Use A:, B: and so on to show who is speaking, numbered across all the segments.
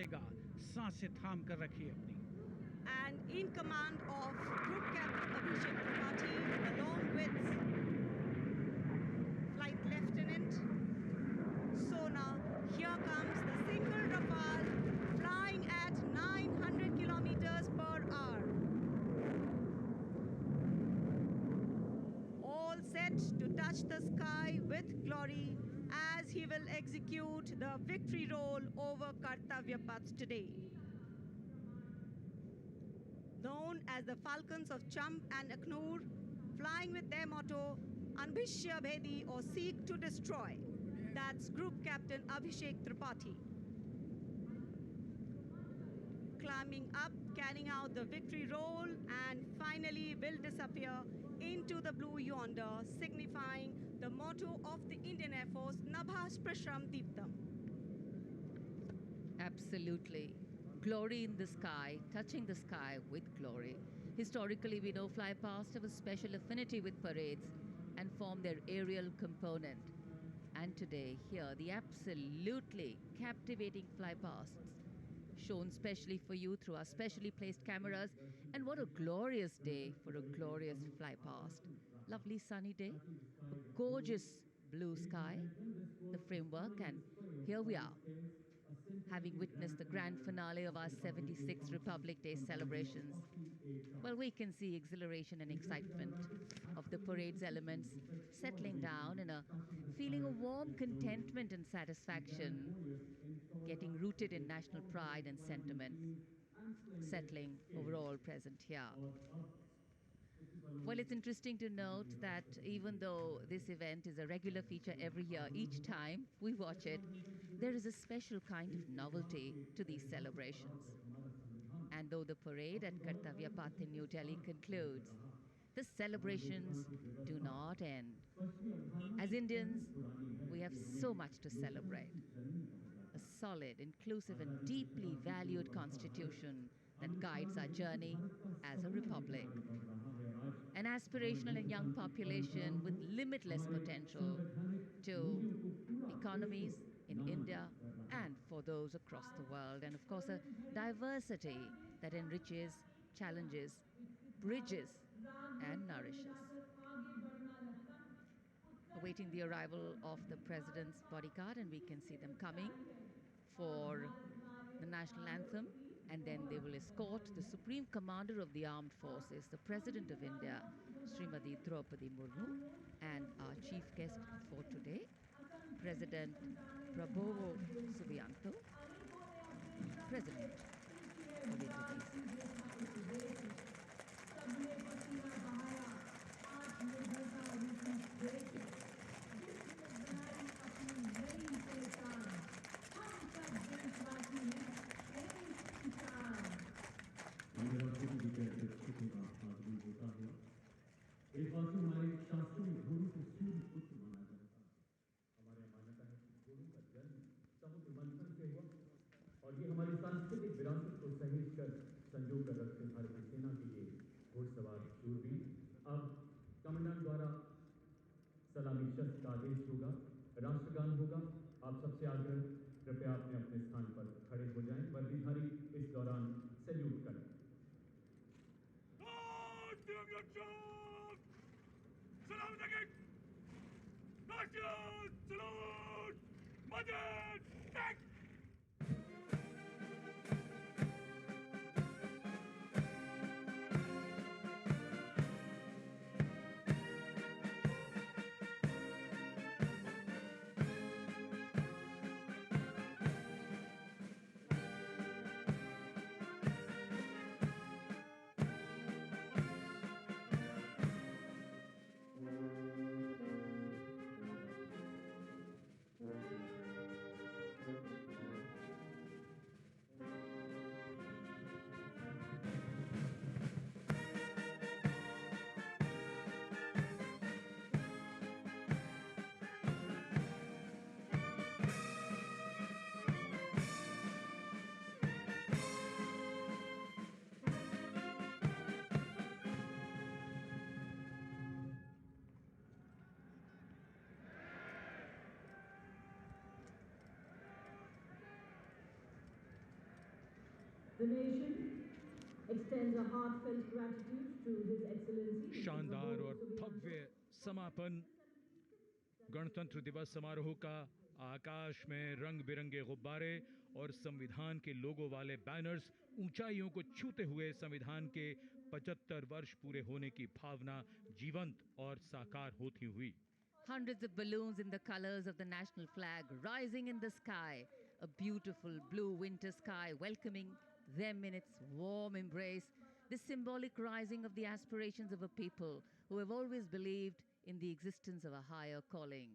A: जाएगा, सांसें थाम कर रखिए अपनी।
B: And in command of Group Captain Abhishek Tripathi, along with Flight Lieutenant Sona, here comes the single Rafale flying at 900 kilometers per hour. All set to touch the sky with glory as he will execute the victory roll over Kartavya Path today. Known as the Falcons of Champ and Aknoor, flying with their motto, Anbhishya Bhedi or Seek to Destroy. That's Group Captain Abhishek Tripathi. Climbing up, carrying out the victory roll, and finally will disappear into the blue yonder, signifying the motto of the Indian Air Force, Nabha Sprisham Deeptam.
C: Absolutely. Glory in the sky, touching the sky with glory. Historically, we know fly past have a special affinity with parades and form their aerial component. And today, here, the absolutely captivating fly pasts, shown specially for you through our specially placed cameras. And what a glorious day for a glorious fly past. Lovely sunny day, a gorgeous blue sky, the framework, and here we are, having witnessed the grand finale of our 76th Republic Day celebrations. Well, we can see exhilaration and excitement of the parade's elements settling down in a feeling of warm contentment and satisfaction, getting rooted in national pride and sentiment, settling overall present here. Well, it's interesting to note that even though this event is a regular feature every year, each time we watch it, there is a special kind of novelty to these celebrations. And though the parade at Kartavya Path in New Delhi concludes, the celebrations do not end. As Indians, we have so much to celebrate. A solid, inclusive, and deeply valued constitution that guides our journey as a republic. An aspirational and young population with limitless potential to economies in India and for those across the world. And of course, a diversity that enriches, challenges, bridges, and nourishes. Awaiting the arrival of the President's bodyguard, and we can see them coming for the national anthem. And then they will escort the Supreme Commander of the Armed Forces, the President of India, Srimati Draupadi Murmu, and our chief guest for today, President Prabowo Subianto, President of Indonesia.
D: एक बार से हमारे शास्त्रों में घोड़ों को सूर्य पुत्र माना जाता है। हमारे मान्यता है कि घोड़ों का जन्म समुद्र मंथन से हुआ और ये हमारी सांस्कृतिक विरासत को सहेज कर संजो कर रखते भारतीय सेना के लिए घोड़सवार शूरवीर। अब कमांडेंट द्वारा सलामी शस्त्र का आदेश होगा, राष्ट्रगान होगा। आप सबसे आग्रह कृपया अपने अपने स्थान पर खड़े हो जाएं। वर्दीधारी इस दौरान सैल्यूट करें।
E: Salam Nagik! National salute! Madrid! Back!
F: The nation extends a heartfelt gratitude to His Excellency.
A: शानदार और भव्य समापन गणतंत्र दिवस समारोह का। आकाश में रंग बिरंगे गुब्बारे और संविधान के लोगों वाले बैनर्स ऊंचाइयों को छूते हुए संविधान के 75 वर्ष पूरे होने की भावना जीवंत और साकार होती हुई।
C: Hundreds of balloons in the colors of the national flag rising in the sky, a beautiful blue winter sky welcoming them in its warm embrace, the symbolic rising of the aspirations of a people who have always believed in the existence of a higher calling.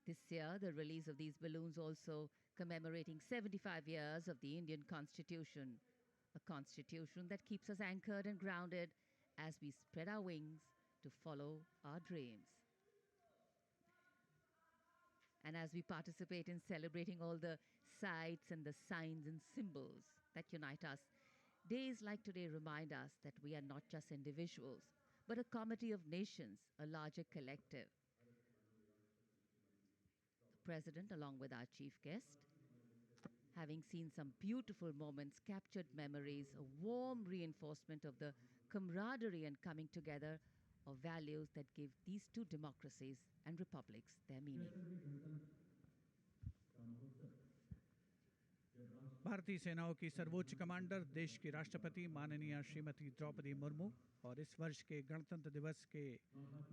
C: This year, the release of these balloons also commemorating 75 years of the Indian Constitution, a constitution that keeps us anchored and grounded as we spread our wings to follow our dreams. And as we participate in celebrating all the sights and the signs and symbols that unite us, days like today remind us that we are not just individuals, but a comity of nations, a larger collective. The President, along with our chief guest, having seen some beautiful moments, captured memories, a warm reinforcement of the camaraderie and coming together of values that give these two democracies and republics their meaning.
A: भारतीय सेनाओं की सर्वोच्च commander देश की राष्ट्रपति माननीय श्रीमती द्रौपदी मुर्मू और इस वर्ष के गणतंत्र दिवस के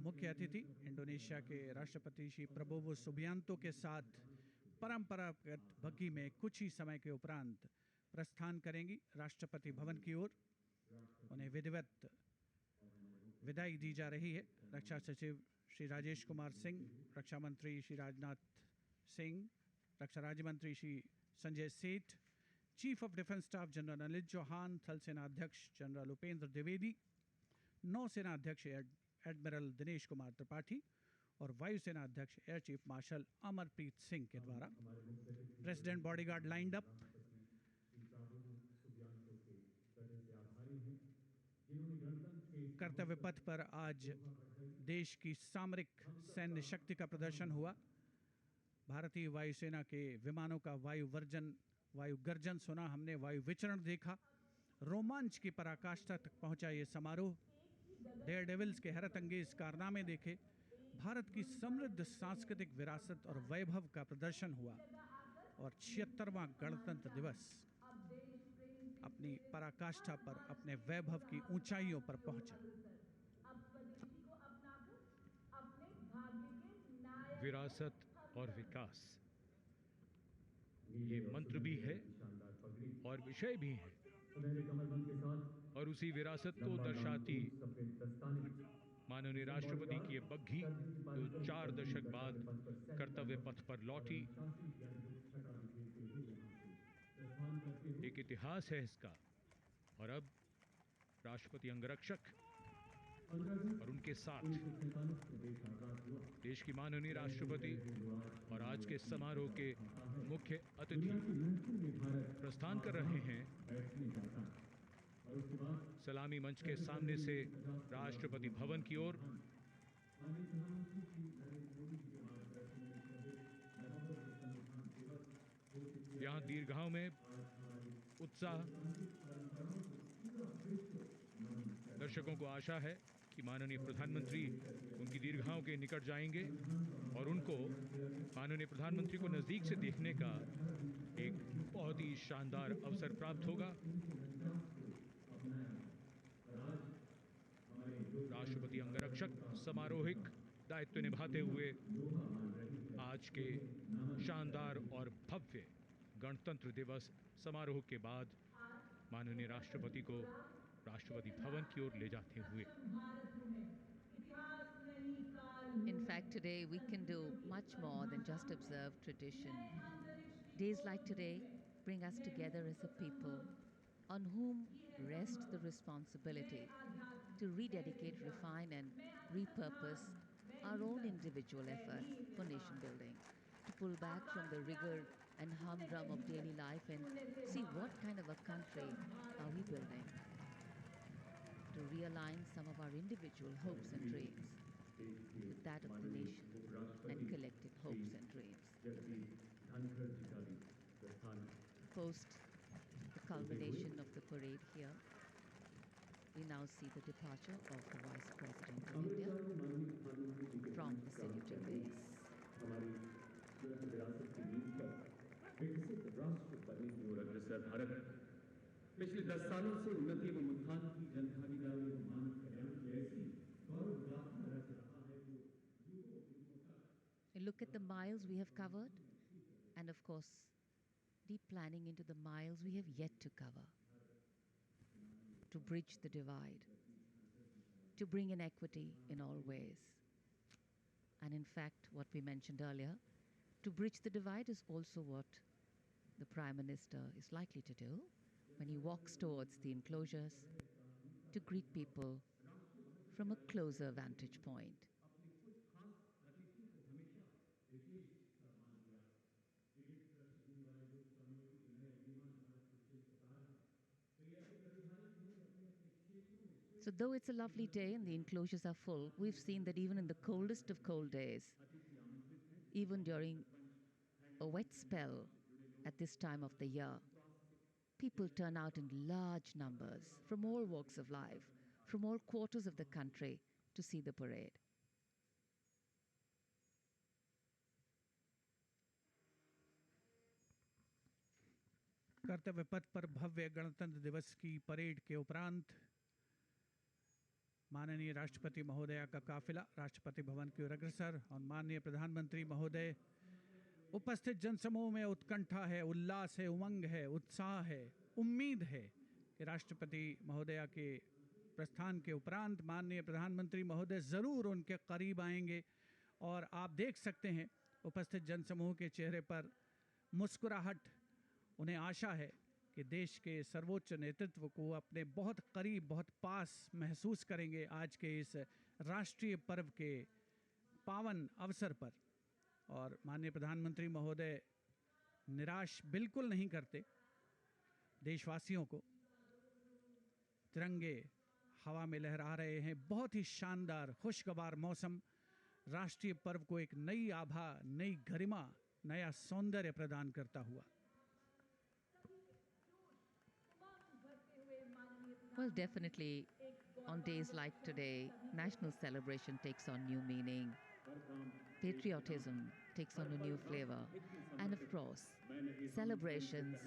A: मुख्य अतिथि इंडोनेशिया के राष्ट्रपति श्री प्रबोवो सुबियांतो के साथ परंपरागत बग्घी में कुछ ही समय के उपरांत प्रस्थान करेंगी राष्ट्रपति भवन की ओर। उन्हें विधिवत विदाई दी जा रही है। रक्षा सचिव श्री राजेश कुमार सिंह, रक्षा मंत्री श्री राजनाथ सिंह, रक्षा राज्य मंत्री Shri Sanjay Seth, chief of defence staff general Anil Chauhan, थल सेना अध्यक्ष जनरल उपेंद्र द्विवेदी, नौसेना अध्यक्ष एडमिरल दिनेश कुमार त्रिपाठी और वायुसेना अध्यक्ष air chief marshal Amarpreet Singh के द्वारा प्रेसिडेंट बॉडीगार्ड लाइंड अप। कर्तव्य पथ पर आज देश की सामरिक सैन्य शक्ति का प्रदर्शन हुआ। भारतीय वायुसेना के विमानों का वायु गर्जन सुना हमने, वायु विचरण देखा। रोमांच की पराकाष्ठा तक पहुंचा ये समारोह। डेयर डेविल्स के हैरत अंगेज कारनामे देखे। भारत की समृद्ध सांस्कृतिक विरासत और वैभव का प्रदर्शन हुआ और 76वां गणतंत्र दिवस अपनी पराकाष्ठा पर, अपने वैभव की ऊंचाइयों पर पहुंचा। विरासत और विकास ये मंत्र भी है और विषय भी है, और उसी विरासत को दर्शाती माननीय राष्ट्रपति की ये बग्घी जो 4 दशक बाद कर्तव्य पथ पर लौटी, एक इतिहास है इसका। और अब राष्ट्रपति अंगरक्षक और उनके साथ देश की माननीय राष्ट्रपति और आज के समारोह के मुख्य अतिथि प्रस्थान कर रहे हैं सलामी मंच के सामने से राष्ट्रपति भवन की ओर। यहाँ दीर्घाओं में उत्साह। दर्शकों को आशा है कि माननीय प्रधानमंत्री उनकी दीर्घाओं के निकट जाएंगे और उनको माननीय प्रधानमंत्री को नज़दीक से देखने का एक बहुत ही शानदार अवसर प्राप्त होगा। राष्ट्रपति अंगरक्षक समारोहिक दायित्व निभाते हुए आज के शानदार और भव्य गणतंत्र दिवस समारोह के बाद माननीय राष्ट्रपति को राष्ट्रपति भवन की ओर ले जाते हुए।
C: In fact, today we can do much more than just observe tradition. Days like today bring us together as a people on whom rests the responsibility to rededicate, refine and repurpose our own individual efforts for nation building, to pull back from the rigor and humdrum of daily life and see what kind of a country are we building, to realign some of our individual hopes and dreams with that of the nation and collective hopes and dreams. Post the culmination of the parade here. We now see the departure of the Vice President of India from the saluting base.
D: हमारी विरासत की नींव पर विकसित राष्ट्र बनने की ओर अग्रसर भारत पिछले 10 सालों से उन्नति एवं उत्थान की जनभागीदारी एवं मानव कल्याण की ऐसी गौरव गाथा रच रहा है जो
C: And look at the miles we have covered, and of course, deep planning into the miles we have yet to cover. To bridge the divide, to bring in equity in all ways. And in fact, what we mentioned earlier, to bridge the divide is also what the Prime Minister is likely to do when he walks towards the enclosures to greet people from a closer vantage point. So though it's a lovely day and the enclosures are full, we've seen that even in the coldest of cold days, even during a wet spell at this time of the year, people turn out in large numbers from all walks of life, from all quarters of the country to see the parade.
A: कर्तव्य पथ पर भव्य गणतंत्र दिवस की parade के उपरांत माननीय राष्ट्रपति महोदया का काफिला राष्ट्रपति भवन की ओर अग्रसर और माननीय प्रधानमंत्री महोदय उपस्थित जनसमूह में उत्कंठा है, उल्लास है, उमंग है, उत्साह है, उम्मीद है कि राष्ट्रपति महोदया के प्रस्थान के उपरांत माननीय प्रधानमंत्री महोदय ज़रूर उनके करीब आएंगे। और आप देख सकते हैं उपस्थित जनसमूह के चेहरे पर मुस्कुराहट। उन्हें आशा है कि देश के सर्वोच्च नेतृत्व को अपने बहुत करीब, बहुत पास महसूस करेंगे आज के इस राष्ट्रीय पर्व के पावन अवसर पर। और माननीय प्रधानमंत्री महोदय निराश बिल्कुल नहीं करते देशवासियों को। तिरंगे हवा में लहरा रहे हैं। बहुत ही शानदार खुशगवार मौसम राष्ट्रीय पर्व को एक नई आभा, नई गरिमा, नया सौंदर्य प्रदान करता हुआ।
C: Well, definitely, on days like today, national celebration takes on new meaning. Patriotism takes on a new flavor. And of course, celebrations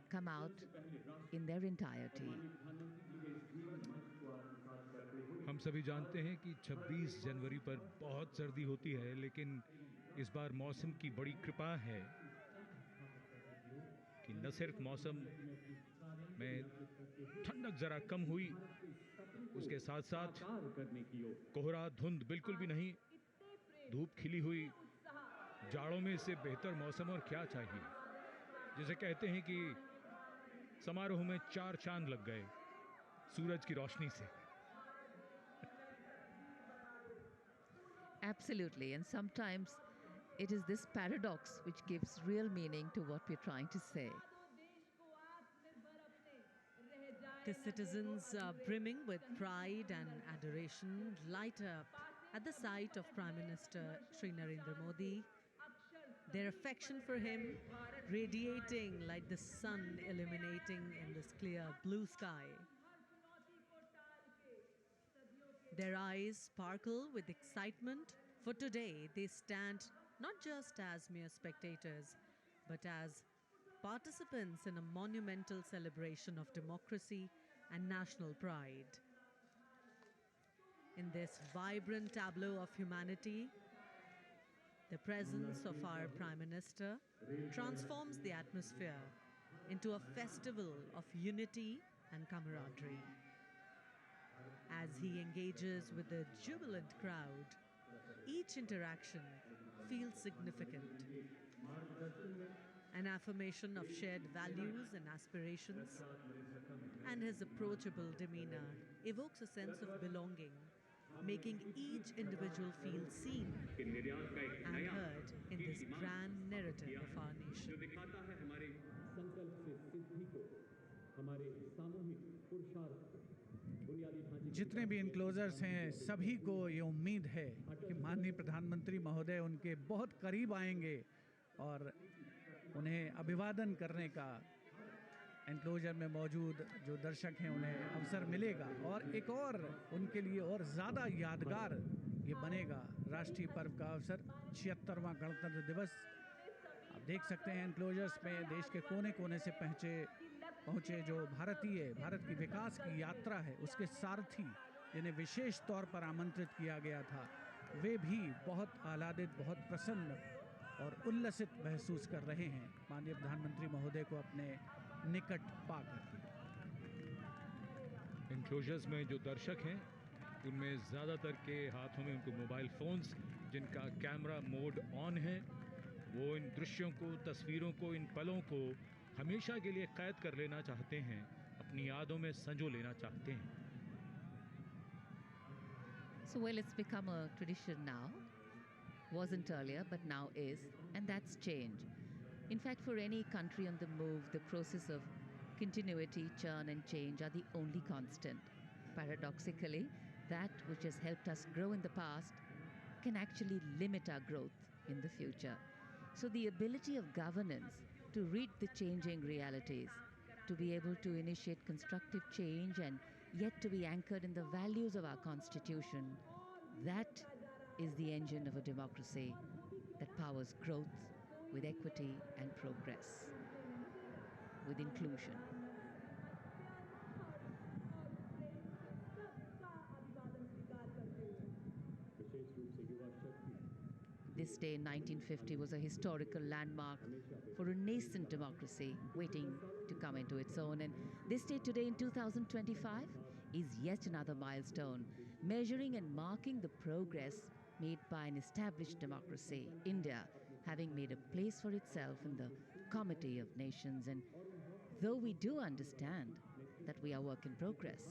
C: come out in their entirety.
G: हम सभी जानते हैं कि 26 जनवरी पर बहुत सर्दी होती है, लेकिन इस बार मौसम की बड़ी कृपा है कि न सिर्फ मौसम में ठंडक जरा कम हुई, उसके साथ साथ कोहरा धुंध बिल्कुल भी नहीं, धूप खिली हुई। जाड़ों में इससे बेहतर मौसम और क्या चाहिए। जिसे कहते हैं कि समारोह में 4 चांद लग गए सूरज की रोशनी से।
C: Absolutely, and sometimes it is this paradox which gives real meaning to what we're trying to say.
H: The citizens are brimming with pride and adoration, light up at the sight of Prime Minister Shri Narendra Modi. Their affection for him radiating like the sun illuminating in this clear blue sky. Their eyes sparkle with excitement, for today they stand not just as mere spectators, but as participants in a monumental celebration of democracy and national pride. In this vibrant tableau of humanity, the presence of our Prime Minister transforms the atmosphere into a festival of unity and camaraderie. As he engages with the jubilant crowd, each interaction feels significant. An affirmation of shared values and aspirations, and his approachable demeanor evokes a sense of belonging, making each individual feel seen and heard in this grand narrative of our nation.
A: जितने भी enclosures हैं सभी को ये उम्मीद है कि माननीय प्रधानमंत्री महोदय उनके बहुत करीब आएंगे और उन्हें अभिवादन करने का एनक्लोजर में मौजूद जो दर्शक हैं उन्हें अवसर मिलेगा और एक और उनके लिए और ज़्यादा यादगार ये बनेगा राष्ट्रीय पर्व का अवसर 76वां गणतंत्र दिवस। आप देख सकते हैं एनक्लोजर्स में देश के कोने कोने से पहुँचे जो भारत की विकास की यात्रा है उसके सारथी जिन्हें विशेष तौर पर आमंत्रित किया गया था, वे भी बहुत आह्लादित, बहुत प्रसन्न और उल्लसित महसूस कर रहे हैं माननीय प्रधानमंत्री महोदय को अपने निकट पाकर के।
G: एनक्लोजर्स में जो दर्शक हैं उनमें ज़्यादातर के हाथों में उनको मोबाइल फ़ोन्स जिनका कैमरा मोड ऑन है, वो इन दृश्यों को, तस्वीरों को, इन पलों को हमेशा के लिए कैद कर लेना चाहते हैं, अपनी यादों में संजो लेना चाहते हैं।
C: So well, it's become a tradition now. Wasn't earlier, but now is, and that's change. In fact, for any country on the move, the process of continuity, churn and change are the only constant. Paradoxically, that which has helped us grow in the past can actually limit our growth in the future. So the ability of governance to read the changing realities, to be able to initiate constructive change and yet to be anchored in the values of our Constitution, that is the engine of a democracy that powers growth with equity and progress, with inclusion. This day in 1950 was a historical landmark for a nascent democracy waiting to come into its own. And this day today in 2025 is yet another milestone, measuring and marking the progress made by an established democracy, India having made a place for itself in the Committee of Nations. And though we do understand that we are work in progress,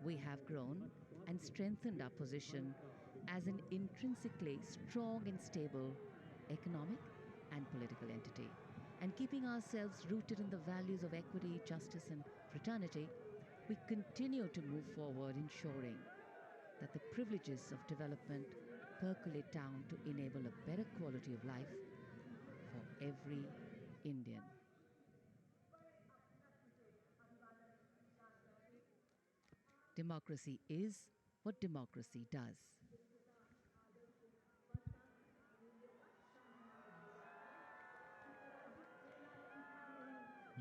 C: we have grown and strengthened our position as an intrinsically strong and stable economic and political entity. And keeping ourselves rooted in the values of equity, justice and fraternity, we continue to move forward, ensuring that the privileges of development percolate down to enable a better quality of life for every Indian. Democracy is what democracy does.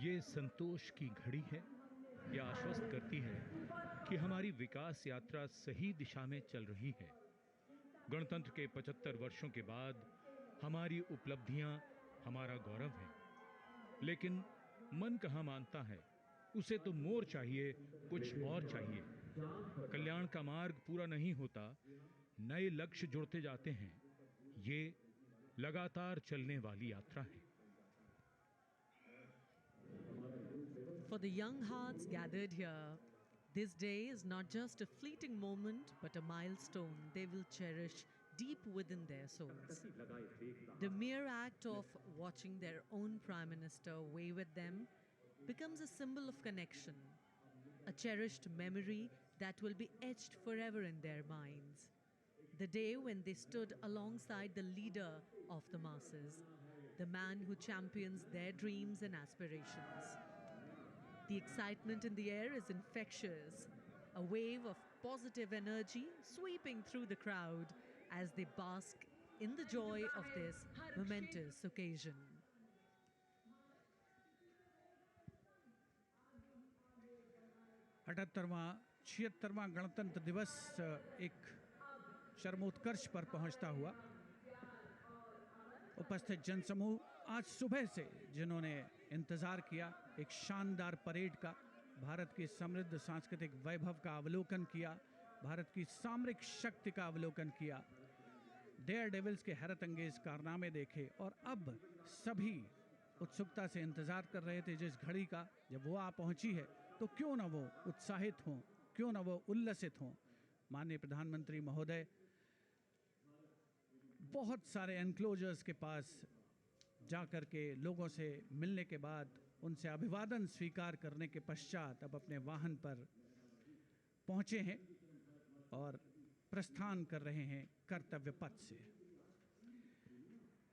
G: ये संतोष की घड़ी है, यह आश्वस्त करती है कि हमारी विकास यात्रा सही दिशा में चल रही है। गणतंत्र के 75 वर्षों के बाद हमारी उपलब्धियां हमारा गौरव है, लेकिन मन कहाँ मानता है, उसे तो मोर चाहिए, कुछ और चाहिए। कल्याण का मार्ग पूरा नहीं होता, नए लक्ष्य जुड़ते जाते हैं। ये लगातार चलने वाली यात्रा है।
H: For the young hearts gathered here, this day is not just a fleeting moment, but a milestone they will cherish deep within their souls. The mere act of watching their own Prime Minister wave at them becomes a symbol of connection, a cherished memory that will be etched forever in their minds. The day when they stood alongside the leader of the masses, the man who champions their dreams and aspirations. The excitement in the air is infectious, a wave of positive energy sweeping through the crowd as they bask in the joy of this momentous occasion.
A: अठहत्तरवां 76वां गणतंत्र दिवस एक चरमोत्कर्ष पर पहुंचता हुआ उपस्थित जनसमूह आज सुबह से जिन्होंने इंतज़ार किया एक शानदार परेड का, भारत की समृद्ध सांस्कृतिक वैभव का अवलोकन किया, भारत की सामरिक शक्ति का अवलोकन किया, डेयर डेविल्स के हैरत अंगेज कारनामे देखे और अब सभी उत्सुकता से इंतज़ार कर रहे थे जिस घड़ी का जब वो आ पहुंची है तो क्यों ना वो उत्साहित हों, क्यों ना वो उल्लसित हों। माननीय प्रधानमंत्री महोदय बहुत सारे एनक्लोजर्स के पास जाकर के लोगों से मिलने के बाद उनसे अभिवादन स्वीकार करने के पश्चात अब अपने वाहन पर पहुंचे हैं और प्रस्थान कर रहे हैं कर्तव्य पथ से।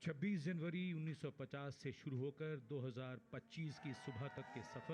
G: 26 जनवरी 1950 से शुरू होकर 2025 की सुबह तक के सफर